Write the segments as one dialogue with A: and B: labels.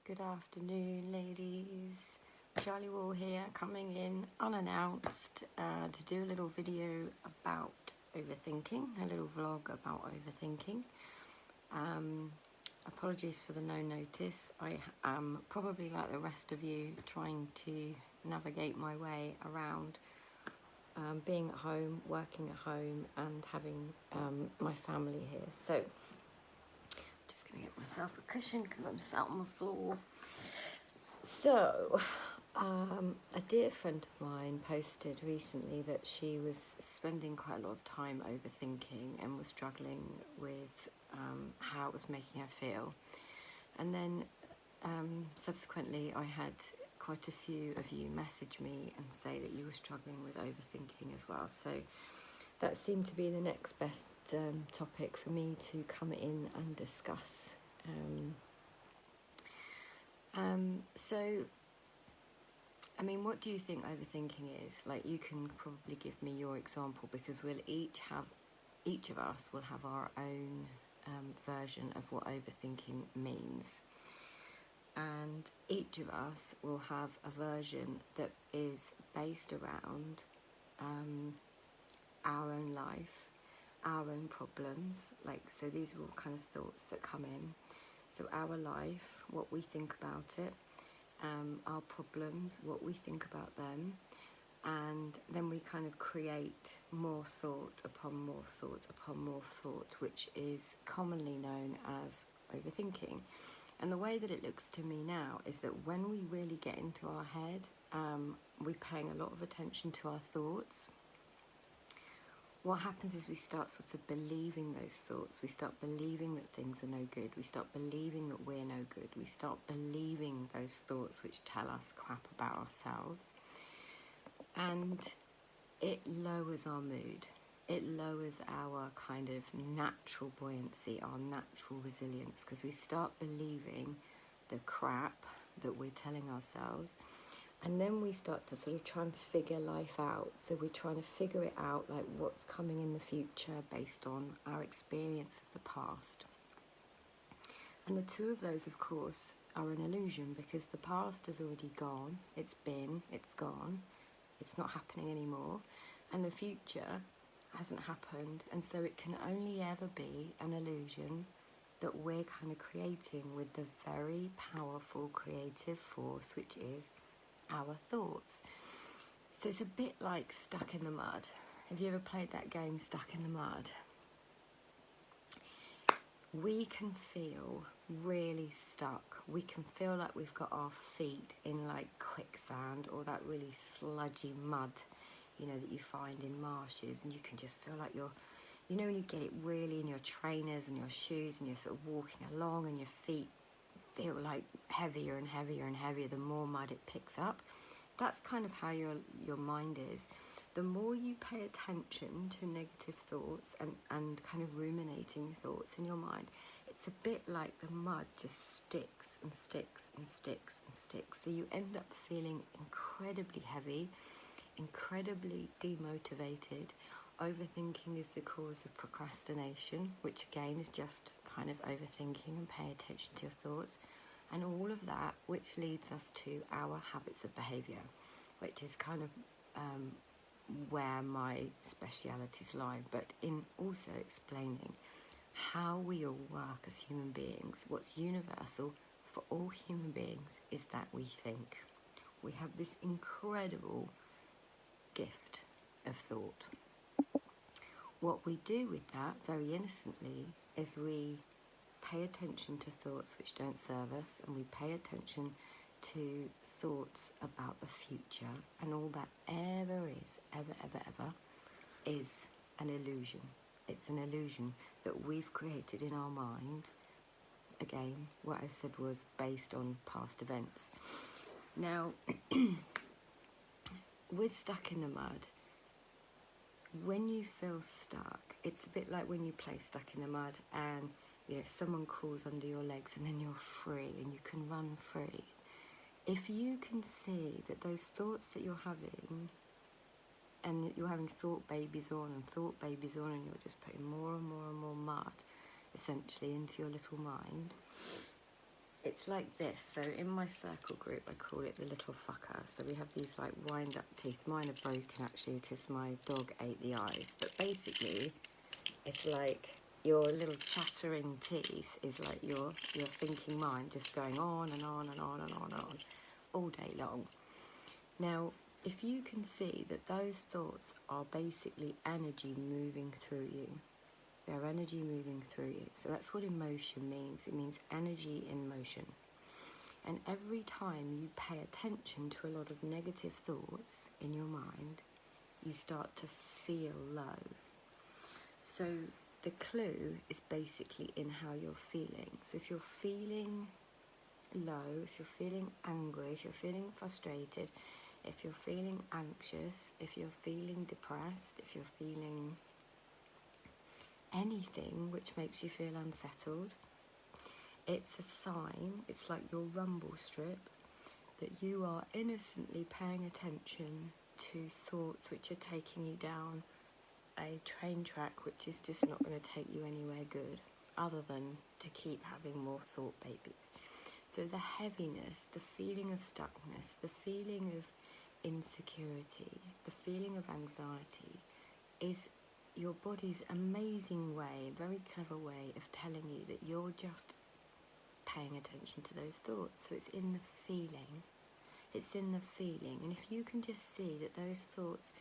A: Good afternoon, ladies. Charli Wall here, coming in unannounced to do a little video about overthinking, a little vlog about overthinking. Apologies for the no notice. I am probably like the rest of you trying to navigate my way around being at home, working at home, and having my family here. So just going to get myself a cushion because I'm sat on the floor. So, a dear friend of mine posted recently that she was spending quite a lot of time overthinking and was struggling with how it was making her feel. And then subsequently I had quite a few of you message me and say that you were struggling with overthinking as well. So that seemed to be the next best topic for me to come in and discuss. So, I mean, what do you think overthinking is? Like, you can probably give me your example, because each of us will have our own version of what overthinking means. And each of us will have a version that is based around our own life, our own problems. Like, so these are all kind of thoughts that come in. So our life, what we think about it, our problems, what we think about them, and then we kind of create more thought upon more thought upon more thought, which is commonly known as overthinking. And the way that it looks to me now is that when we really get into our head, we're paying a lot of attention to our thoughts. What happens is we start sort of believing those thoughts. We start believing that things are no good. We start believing that we're no good. We start believing those thoughts which tell us crap about ourselves. And it lowers our mood. It lowers our kind of natural buoyancy, our natural resilience, because we start believing the crap that we're telling ourselves. And then we start to sort of try and figure life out. So we're trying to figure it out, like what's coming in the future based on our experience of the past. And the two of those, of course, are an illusion, because the past has already gone. It's gone. It's not happening anymore. And the future hasn't happened. And so it can only ever be an illusion that we're kind of creating with the very powerful creative force, which is our thoughts. So it's a bit like Stuck in the Mud. Have you ever played that game, Stuck in the Mud? We can feel really stuck. We can feel like we've got our feet in like quicksand, or that really sludgy mud, you know, that you find in marshes, and you can just feel like you're, you know, when you get it really in your trainers and your shoes, and you're sort of walking along and your feet feel like heavier and heavier and heavier the more mud it picks up. That's kind of how your mind is. The more you pay attention to negative thoughts and kind of ruminating thoughts in your mind, it's a bit like the mud just sticks and sticks and sticks and sticks. So you end up feeling incredibly heavy, incredibly demotivated. Overthinking is the cause of procrastination, which again is just kind of overthinking and paying attention to your thoughts, and all of that, which leads us to our habits of behaviour, which is kind of where my specialities lie, but in also explaining how we all work as human beings. What's universal for all human beings is that we think. We have this incredible gift of thought. What we do with that, very innocently, is we pay attention to thoughts which don't serve us, and we pay attention to thoughts about the future, and all that ever is an illusion. It's an illusion that we've created in our mind. Again, what I said was based on past events. Now, with Stuck in the Mud, when you feel stuck, it's a bit like when you play Stuck in the Mud and, you know, someone crawls under your legs and then you're free and you can run free. If you can see that those thoughts that you're having, and you're having thought babies on and thought babies on, and you're just putting more and more and more mud essentially into your little mind, it's like this. So in my circle group, I call it the little fucker. So we have these like wind up teeth. Mine are broken actually because my dog ate the eyes. But basically, it's like your little chattering teeth is like your thinking mind just going on and on and on and on and on all day long. Now, if you can see that those thoughts are basically energy moving through you, they're energy moving through you. So that's what emotion means. It means energy in motion. And every time you pay attention to a lot of negative thoughts in your mind, you start to feel low. So the clue is basically in how you're feeling. So if you're feeling low, if you're feeling angry, if you're feeling frustrated, if you're feeling anxious, if you're feeling depressed, if you're feeling anything which makes you feel unsettled, it's a sign, it's like your rumble strip, that you are innocently paying attention to thoughts which are taking you down a train track which is just not going to take you anywhere good, other than to keep having more thought babies. So the heaviness, the feeling of stuckness, the feeling of insecurity, the feeling of anxiety is your body's amazing way, very clever way of telling you that you're just paying attention to those thoughts. So it's in the feeling. It's in the feeling. And if you can just see that those thoughts,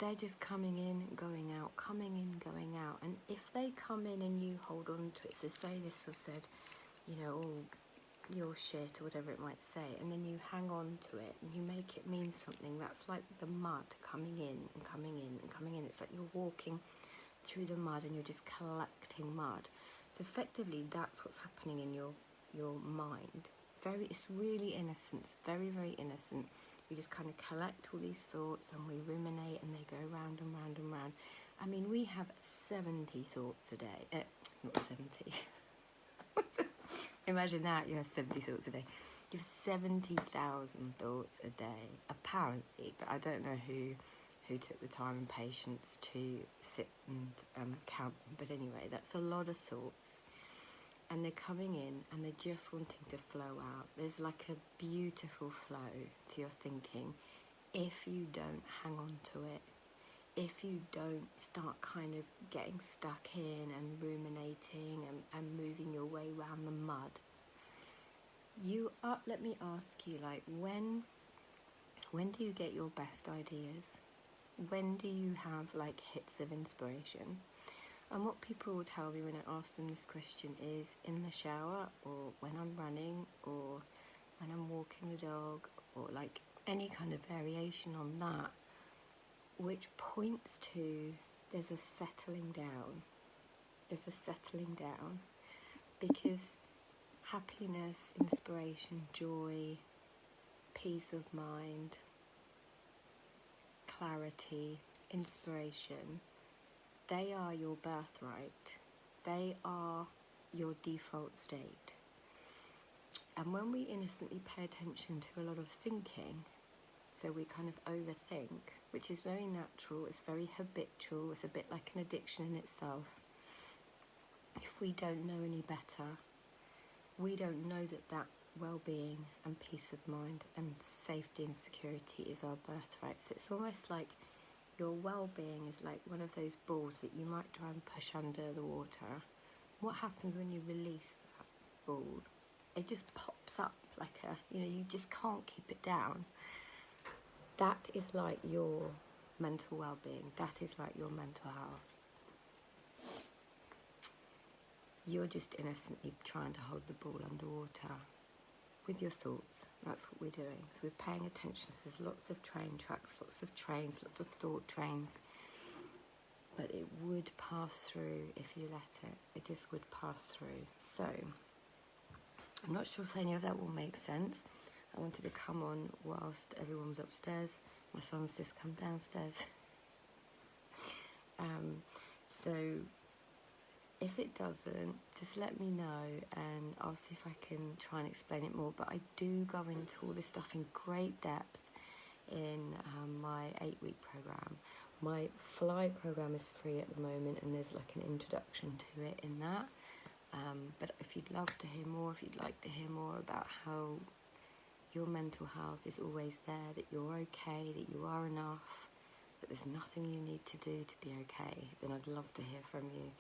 A: they're just coming in, going out, coming in, going out. And if they come in and you hold on to it, so say this was said, you know, oh, you're shit, or whatever it might say, and then you hang on to it and you make it mean something, that's like the mud coming in and coming in and coming in. It's like you're walking through the mud and you're just collecting mud. So effectively, that's what's happening in your mind. It's really innocent. It's very, very innocent. We just kind of collect all these thoughts and we ruminate and they go round and round and round. I mean, we have 70 thoughts a day. Not 70. Imagine that, you have 70 thoughts a day. You have 70,000 thoughts a day, apparently. But I don't know who took the time and patience to sit and count them. But anyway, that's a lot of thoughts. And they're coming in and they're just wanting to flow out. There's like a beautiful flow to your thinking if you don't hang on to it. If you don't start kind of getting stuck in and ruminating and moving your way around the mud. Let me ask you, like, when do you get your best ideas? When do you have like hits of inspiration? And what people will tell me when I ask them this question is in the shower, or when I'm running, or when I'm walking the dog, or like any kind of variation on that, which points to there's a settling down. There's a settling down because happiness, inspiration, joy, peace of mind, clarity, inspiration, they are your birthright. They are your default state. And when we innocently pay attention to a lot of thinking, so we kind of overthink, which is very natural, it's very habitual, it's a bit like an addiction in itself. If we don't know any better, we don't know that well-being and peace of mind and safety and security is our birthright. So it's almost like your well-being is like one of those balls that you might try and push under the water. What happens when you release that ball? It just pops up like you just can't keep it down. That is like your mental well-being. That is like your mental health. You're just innocently trying to hold the ball underwater with your thoughts. That's what we're doing. So we're paying attention. So there's lots of train tracks, lots of trains, lots of thought trains. But it would pass through if you let it. It just would pass through. So I'm not sure if any of that will make sense. I wanted to come on whilst everyone was upstairs. My son's just come downstairs. So if it doesn't, just let me know and I'll see if I can try and explain it more. But I do go into all this stuff in great depth in my 8-week program. My Fly program is free at the moment and there's like an introduction to it in that. But if you'd love to hear more, if you'd like to hear more about how your mental health is always there, that you're okay, that you are enough, that there's nothing you need to do to be okay, then I'd love to hear from you.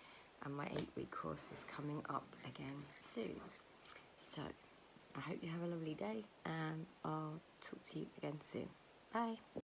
A: And my 8-week course is coming up again soon. So I hope you have a lovely day, and I'll talk to you again soon. Bye.